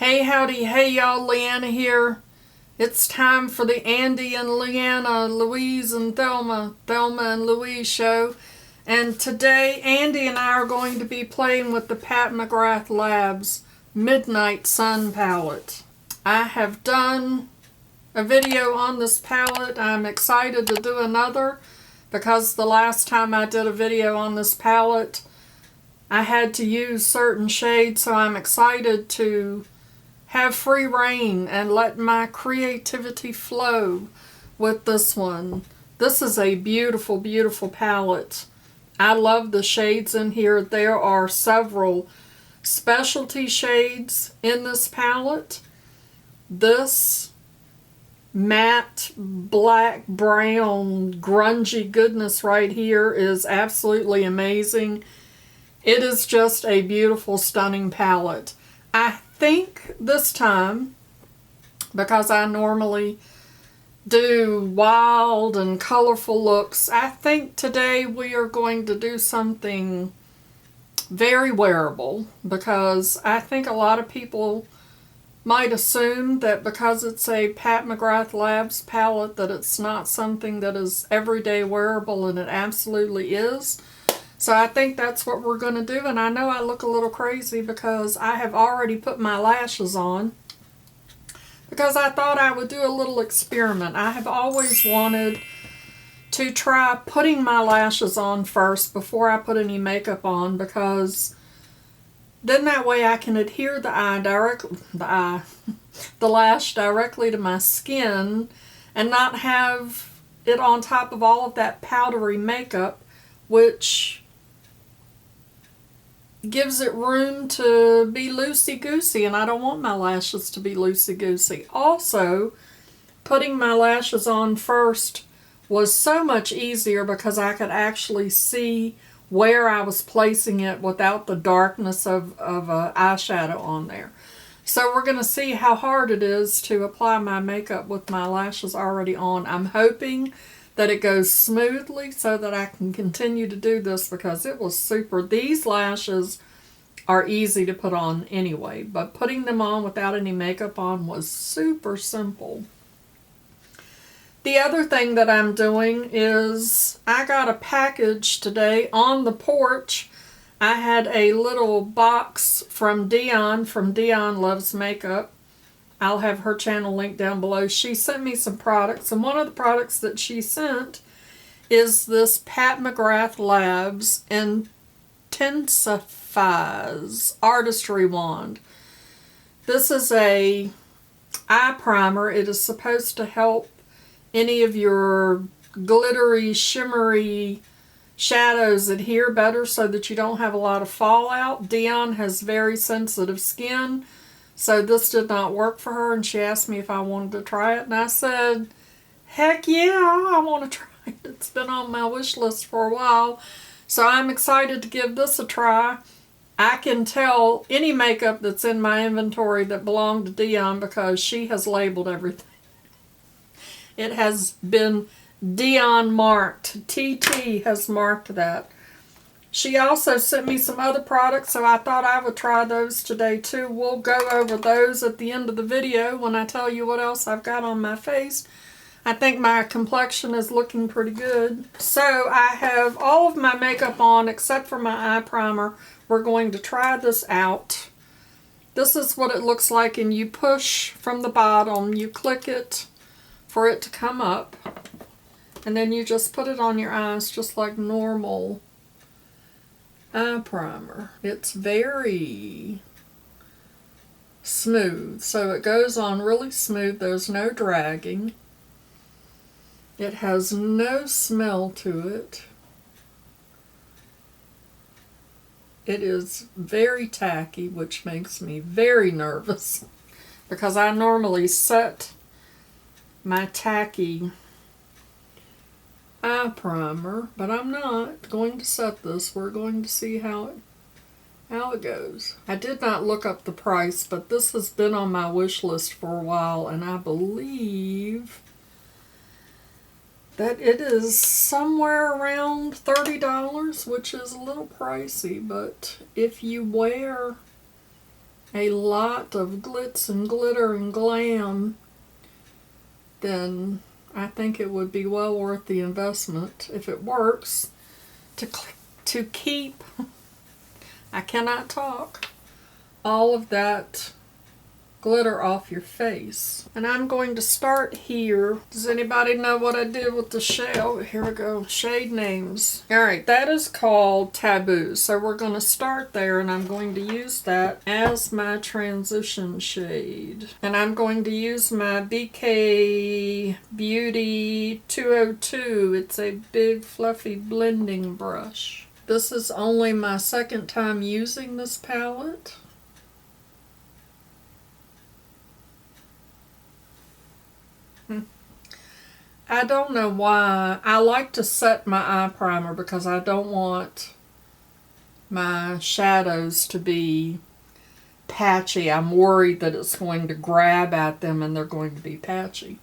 Hey howdy, hey y'all, Leanna here. It's time for the Andi and Leanna, Louise and Thelma and Louise Show. And today Andi and I are going to be playing with the McGrath Labs Midnight Sun Palette. I have done a video on this palette. I'm excited to do another because the last time I did a video on this palette I had to use certain shades, so I'm excited to have free reign and let my creativity flow with this one. This is a beautiful, beautiful palette. I love the shades in here. There are several specialty shades in this palette. This matte black brown grungy goodness right here is absolutely amazing. It is just a beautiful, stunning palette. I think this time, because I normally do wild and colorful looks, I think today we are going to do something very wearable, because I think a lot of people might assume that because it's a McGrath Labs palette that it's not something that is everyday wearable, and it absolutely is. So I think that's what we're going to do, and I know I look a little crazy because I have already put my lashes on because I thought I would do a little experiment. I have always wanted to try putting my lashes on first before I put any makeup on, because then that way I can adhere the lash directly to my skin and not have it on top of all of that powdery makeup, which gives it room to be loosey-goosey, and I don't want my lashes to be loosey-goosey. Also, putting my lashes on first was so much easier because I could actually see where I was placing it without the darkness of eyeshadow on there. So we're going to see how hard it is to apply my makeup with my lashes already on. I'm hoping that it goes smoothly so that I can continue to do this, because it was super. These lashes are easy to put on anyway, but putting them on without any makeup on was super simple. The other thing that I'm doing is I got a package today on the porch. I had a little box from Dion Loves Makeup. I'll have her channel linked down below. She sent me some products, and one of the products that she sent is this McGrath Labs IntensifEYES Artistry Wand. This is a eye primer. It is supposed to help any of your glittery, shimmery shadows adhere better so that you don't have a lot of fallout. Dion has very sensitive skin, so this did not work for her, and she asked me if I wanted to try it, and I said, heck yeah, I want to try it. It's been on my wish list for a while, so I'm excited to give this a try. I can tell any makeup that's in my inventory that belonged to Dion because she has labeled everything. It has been Dion marked. TT has marked that. She also sent me some other products, so I thought I would try those today too. We'll go over those at the end of the video when I tell you what else I've got on my face. I think my complexion is looking pretty good. So I have all of my makeup on except for my eye primer. We're going to try this out. This is what it looks like, and you push from the bottom. You click it for it to come up, and then you just put it on your eyes just like normal eye primer. It's very smooth, so it goes on really smooth. There's no dragging. It has no smell to it. It is very tacky, which makes me very nervous because I normally set my tacky eye primer, but I'm not going to set this. We're going to see how it goes. I did not look up the price, but this has been on my wish list for a while, and I believe that it is somewhere around $30, which is a little pricey, but if you wear a lot of glitz and glitter and glam, then I think it would be well worth the investment if it works to keep, I cannot talk, all of that glitter off your face. And I'm going to start here. Does anybody know what I did with the shell? Here we go. Shade names. Alright, that is called Taboo. So we're going to start there, and I'm going to use that as my transition shade. And I'm going to use my BK Beauty 202. It's a big fluffy blending brush. This is only my second time using this palette. I don't know why. I like to set my eye primer because I don't want my shadows to be patchy. I'm worried that it's going to grab at them and they're going to be patchy.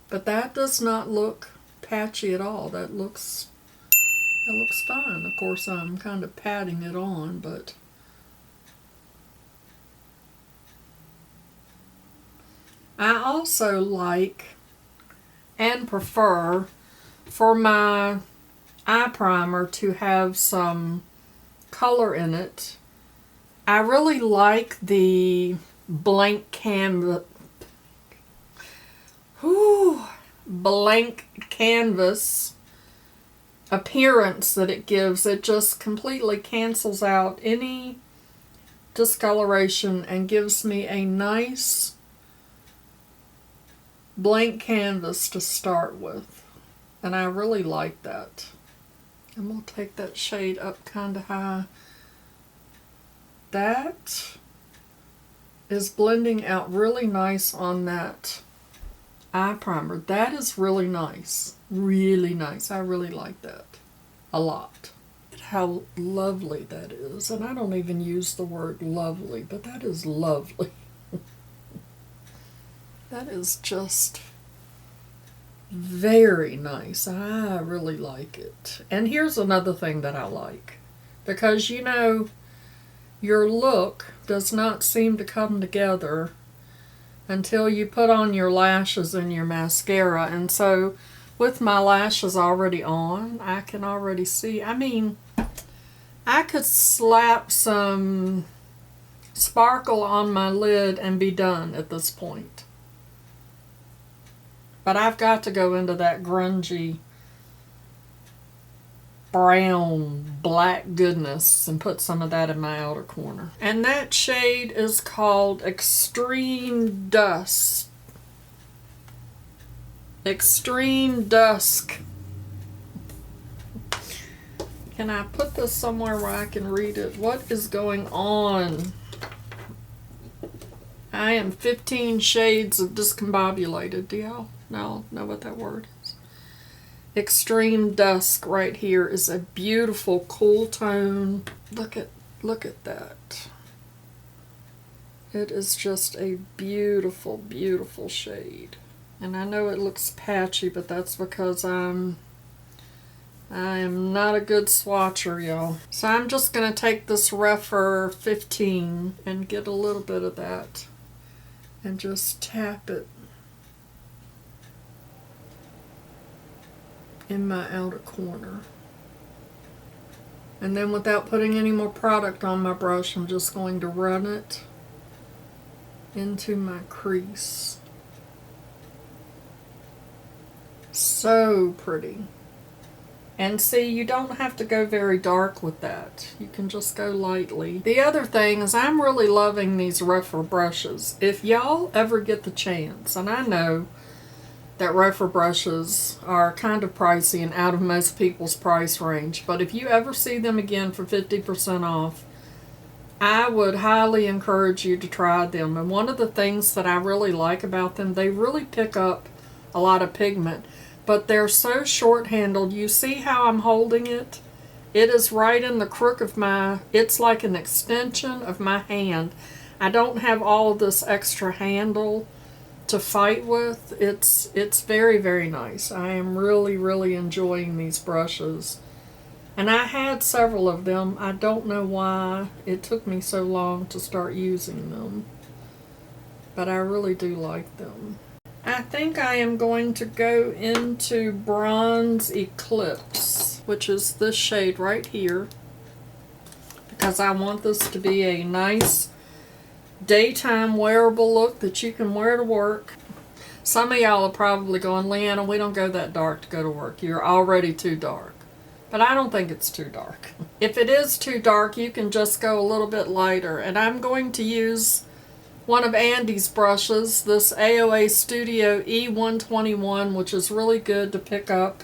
But that does not look patchy at all. That looks fine. Of course, I'm kind of patting it on, but I also like and prefer for my eye primer to have some color in it. I really like the blank canvas appearance that it gives. It just completely cancels out any discoloration and gives me a nice blank canvas to start with, and I really like that. And we'll take that shade up kind of high. That is blending out really nice on that eye primer. That is really nice. Really nice. I really like that a lot. How lovely that is. And I don't even use the word lovely, but that is lovely. That is just very nice. I really like it. And here's another thing that I like. Because, you know, your look does not seem to come together until you put on your lashes and your mascara. And so, with my lashes already on, I can already see. I mean, I could slap some sparkle on my lid and be done at this point. But I've got to go into that grungy brown black goodness and put some of that in my outer corner. And that shade is called Extreme Dusk. Extreme Dusk. Can I put this somewhere where I can read it? What is going on? I am 15 shades of discombobulated. Do y'all know what that word is? Extreme Dusk right here is a beautiful cool tone. Look at that. It is just a beautiful, beautiful shade. And I know it looks patchy, but that's because I am not a good swatcher, y'all. So I'm just going to take this Rephr 15 and get a little bit of that and just tap it in my outer corner. And then without putting any more product on my brush, I'm just going to run it into my crease. So pretty. And see, you don't have to go very dark with that. You can just go lightly. The other thing is I'm really loving these Rephr brushes. If y'all ever get the chance, and I know that Rephr brushes are kind of pricey and out of most people's price range, but if you ever see them again for 50% off, I would highly encourage you to try them. And one of the things that I really like about them, they really pick up a lot of pigment. But they're so short-handled. You see how I'm holding it? It is right in the crook of it's like an extension of my hand. I don't have all of this extra handle to fight with. It's very, very nice. I am really, really enjoying these brushes. And I had several of them. I don't know why it took me so long to start using them, but I really do like them. I think I am going to go into Bronze Eclipse, which is this shade right here, because I want this to be a nice daytime wearable look that you can wear to work. Some of y'all are probably going, Leanna, we don't go that dark to go to work. You're already too dark. But I don't think it's too dark. If it is too dark, you can just go a little bit lighter. And I'm going to use one of Andi's brushes, this AOA Studio E121, which is really good to pick up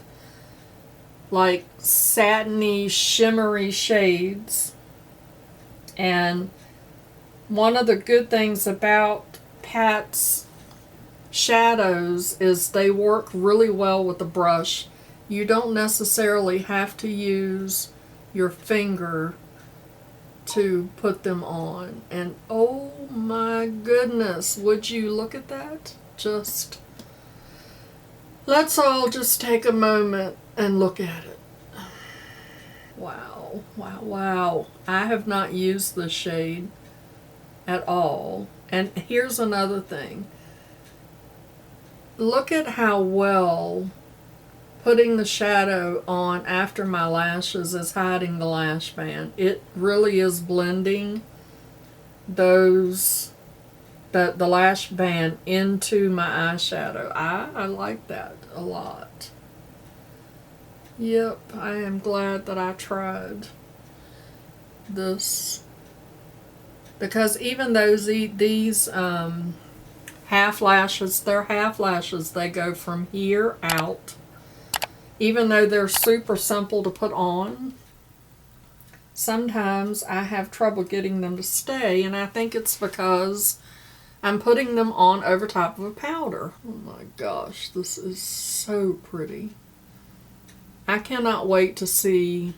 like satiny, shimmery shades. And one of the good things about Pat's shadows is they work really well with the brush. You don't necessarily have to use your finger to put them on. And oh my goodness, would you look at that? Let's all just take a moment and look at it. Wow, wow, wow. I have not used this shade at all. And here's another thing. Look at how well putting the shadow on after my lashes is hiding the lash band. It really is blending the lash band into my eyeshadow. I like that a lot. Yep, I am glad that I tried this, because even though these half lashes, they're half lashes, they go from here out. Even though they're super simple to put on, sometimes I have trouble getting them to stay, and I think it's because I'm putting them on over top of a powder. Oh my gosh, this is so pretty. I cannot wait to see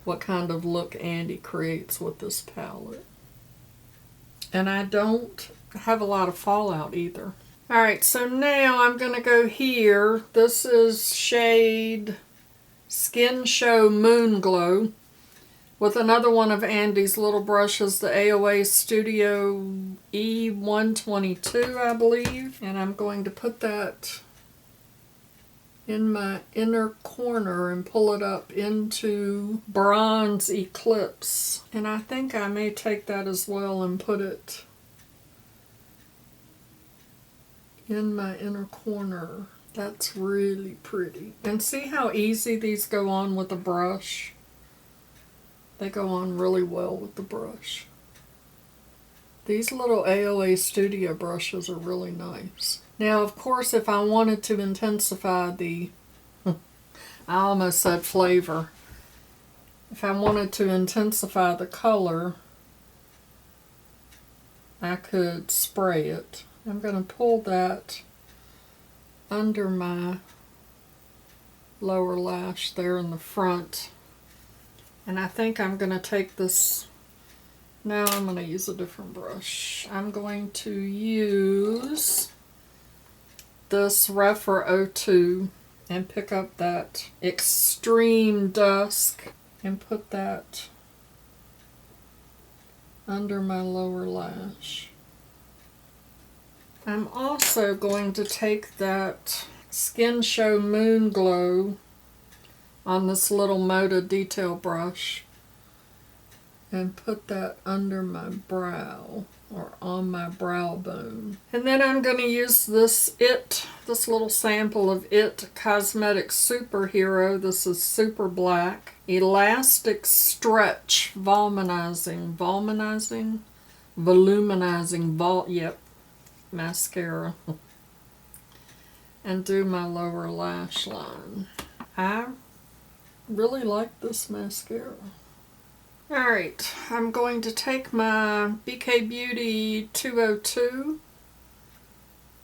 what kind of look Andi creates with this palette. And I don't have a lot of fallout either. Alright, so now I'm going to go here. This is shade Skin Show Moon Glow with another one of Andi's little brushes, the AOA Studio E122, I believe. And I'm going to put that in my inner corner and pull it up into Bronze Eclipse. And I think I may take that as well and put it in my inner corner. That's really pretty. And see how easy these go on with a brush? They go on really well with the brush. These little AOA Studio brushes are really nice. Now, of course, if I wanted to intensify the, I almost said flavor. If I wanted to intensify the color, I could spray it. I'm going to pull that under my lower lash there in the front. And I think I'm going to take this, now I'm going to use a different brush. I'm going to use this Rephr 02 and pick up that Extreme Dusk and put that under my lower lash. I'm also going to take that Skin Show Moon Glow on this little Moda detail brush and put that under my brow, or on my brow bone. And then I'm going to use this little sample of It Cosmetics Superhero. This is Super Black Elastic Stretch Voluminizing mascara, and do my lower lash line. I really like this mascara. Alright, I'm going to take my BK Beauty 202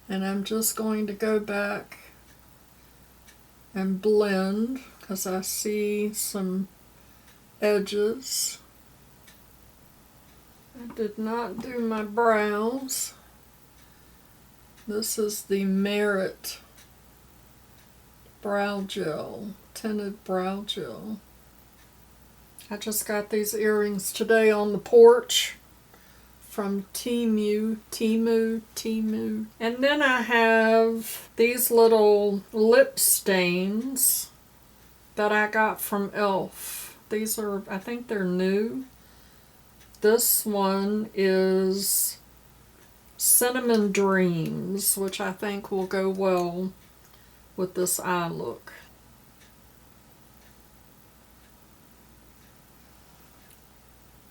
and I'm just going to go back and blend because I see some edges. I did not do my brows. This is the Merit Brow Gel, Tinted Brow Gel. I just got these earrings today on the porch from Temu. And then I have these little lip stains that I got from e.l.f. These are, I think they're new. This one is Cinnamon Dreams, which I think will go well with this eye look.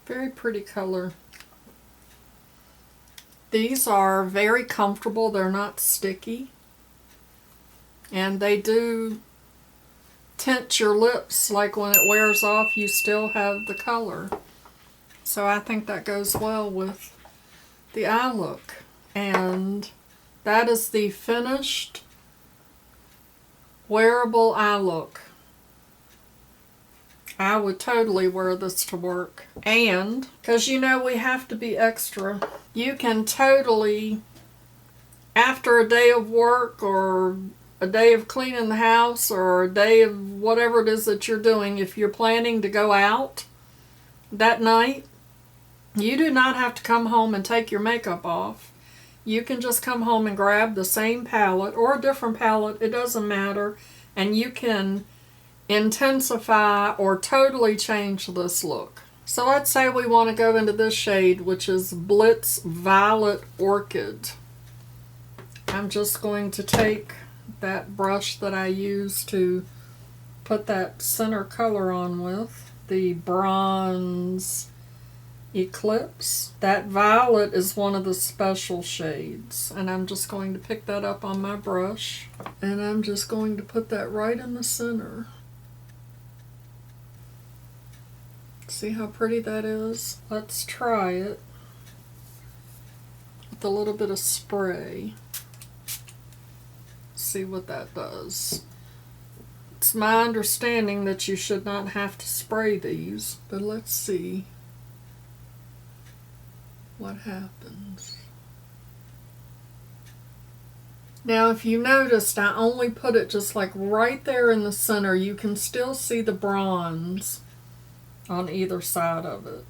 Very pretty color. These are very comfortable. They're not sticky. And they do tint your lips, like when it wears off you still have the color. So I think that goes well with the eye look. And that is the finished wearable eye look. I would totally wear this to work. And, because you know we have to be extra, you can totally, after a day of work or a day of cleaning the house or a day of whatever it is that you're doing, if you're planning to go out that night, you do not have to come home and take your makeup off. You can just come home and grab the same palette or a different palette, it doesn't matter, and you can intensify or totally change this look. So let's say we want to go into this shade, which is Blitz Violet Orchid. I'm just going to take that brush that I used to put that center color on with, the Bronze Eclipse. That violet is one of the special shades, and I'm just going to pick that up on my brush, and I'm just going to put that right in the center. See how pretty that is? Let's try it with a little bit of spray. See what that does. It's my understanding that you should not have to spray these, but let's see what happens. Now if you noticed, I only put it just like right there in the center. You can still see the bronze on either side of it.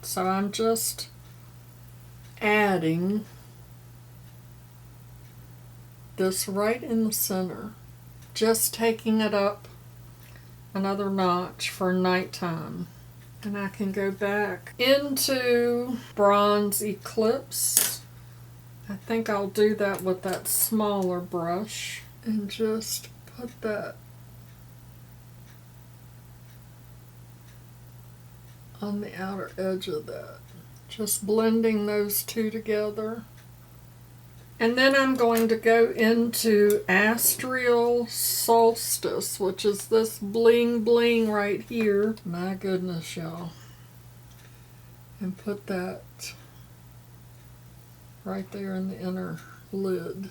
So I'm just adding this right in the center, just taking it up another notch for nighttime. And I can go back into Bronze Eclipse. I think I'll do that with that smaller brush and just put that on the outer edge of that. Just blending those two together. And then I'm going to go into Astral Solstice, which is this bling bling right here. My goodness, y'all. And put that right there in the inner lid.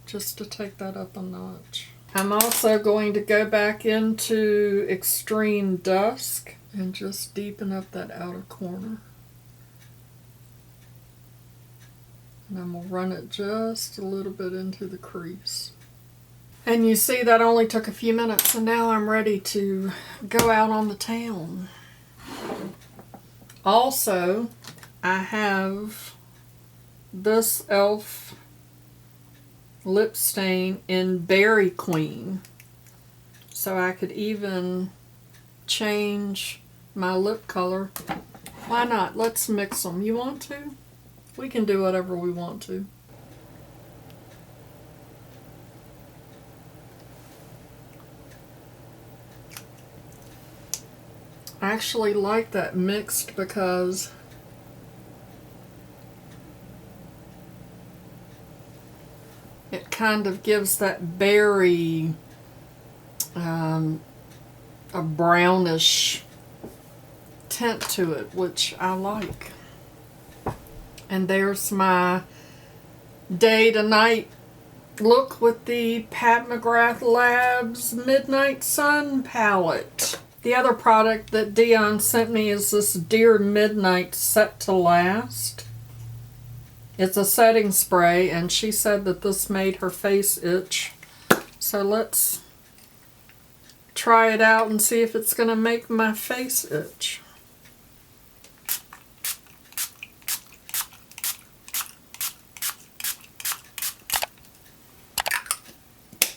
Just to take that up a notch. I'm also going to go back into Extreme Dusk and just deepen up that outer corner. And I'm going to run it just a little bit into the crease. And you see that only took a few minutes, and now I'm ready to go out on the town. Also, I have this e.l.f. lip stain in Berry Queen. So I could even change my lip color. Why not? Let's mix them. You want to? We can do whatever we want to. I actually like that mixed because it kind of gives that berry, a brownish tint to it, which I like. And there's my day to night look with the Pat McGrath Labs Midnight Sun Palette. The other product that Dion sent me is this Dear Midnight Set to Last. It's a setting spray, and she said that this made her face itch. So let's try it out and see if it's going to make my face itch.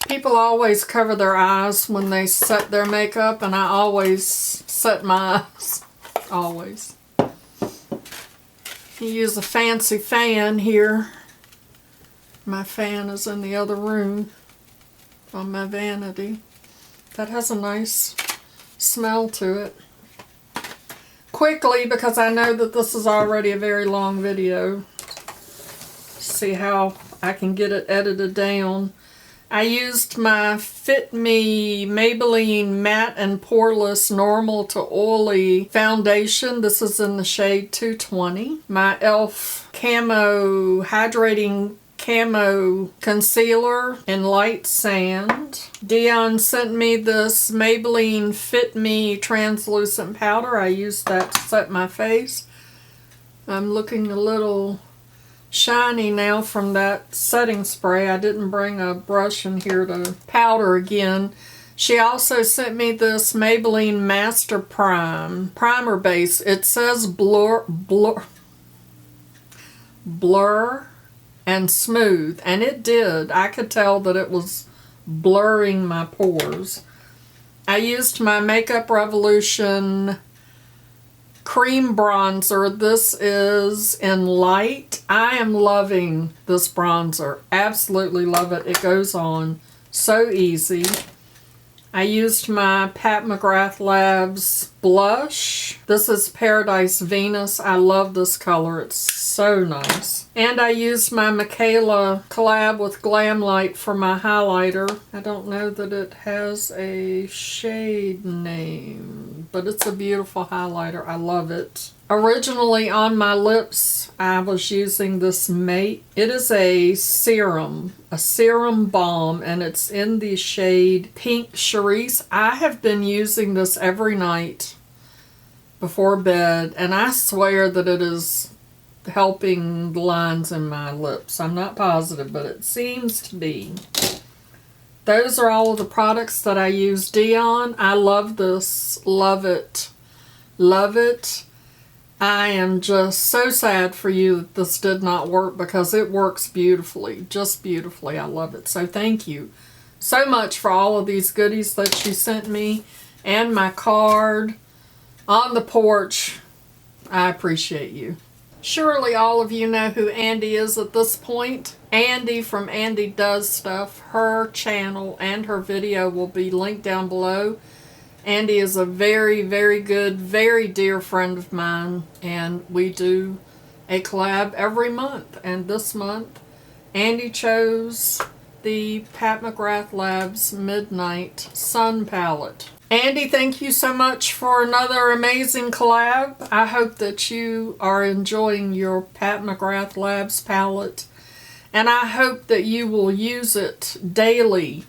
People always cover their eyes when they set their makeup, and I always set my eyes. Always. You use a fancy fan here. My fan is in the other room on my vanity. That has a nice smell to it. Quickly, because I know that this is already a very long video. See how I can get it edited down. I used my Fit Me Maybelline Matte and Poreless Normal to Oily Foundation. This is in the shade 220. My e.l.f. Hydrating Camo Concealer in Light Sand. Dion sent me this Maybelline Fit Me Translucent Powder. I used that to set my face. I'm looking a little shiny now from that setting spray. I didn't bring a brush in here to powder again. She also sent me this Maybelline Master Primer Base. It says blur and smooth, and it did. I could tell that it was blurring my pores. I used my Makeup Revolution cream bronzer. This is in Light. I am loving this bronzer. Absolutely love it. It goes on so easy. I used my Pat McGrath Labs blush. This is Paradise Venus. I love this color. It's so nice. And I used my Michaela collab with Glam Light for my highlighter. I don't know that it has a shade name, but it's a beautiful highlighter. I love it. Originally on my lips, I was using this Mate. It is a serum balm, and it's in the shade Pink Charisse. I have been using this every night before bed, and I swear that it is helping the lines in my lips. I'm not positive, but it seems to be. Those are all of the products that I use. Dion, I love this. Love it. Love it. I am just so sad for you that this did not work, because it works beautifully. Just beautifully. I love it. So thank you so much for all of these goodies that you sent me, and my card on the porch. I appreciate you. Surely all of you know who Andi is at this point. Andi from Andi Does Stuff. Her channel and her video will be linked down below. Andi is a very, very good, very dear friend of mine, and we do a collab every month. And this month, Andi chose the Pat McGrath Labs Midnight Sun Palette. Andi, thank you so much for another amazing collab. I hope that you are enjoying your Pat McGrath Labs palette, and I hope that you will use it daily,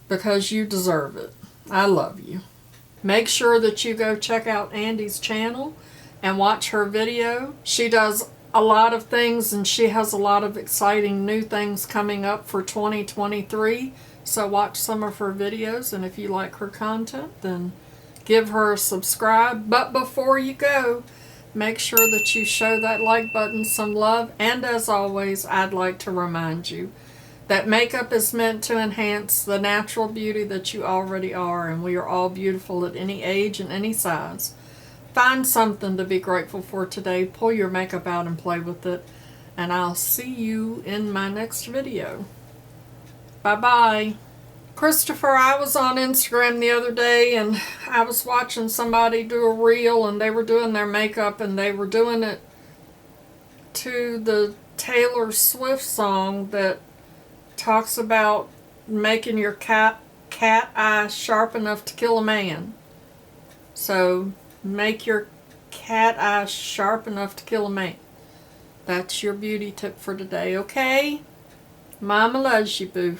because you deserve it. I love you. Make sure that you go check out Andi's channel and watch her video. She does a lot of things, and she has a lot of exciting new things coming up for 2023. So watch some of her videos, and if you like her content, then give her a subscribe. But before you go, make sure that you show that like button some love. And as always, I'd like to remind you that makeup is meant to enhance the natural beauty that you already are, and we are all beautiful at any age and any size. Find something to be grateful for today. Pull your makeup out and play with it. And I'll see you in my next video. Bye-bye. Christopher, I was on Instagram the other day, and I was watching somebody do a reel, and they were doing their makeup, and they were doing it to the Taylor Swift song that talks about making your cat eye sharp enough to kill a man. So make your cat eye sharp enough to kill a man. That's your beauty tip for today, okay? Mama loves you, boo.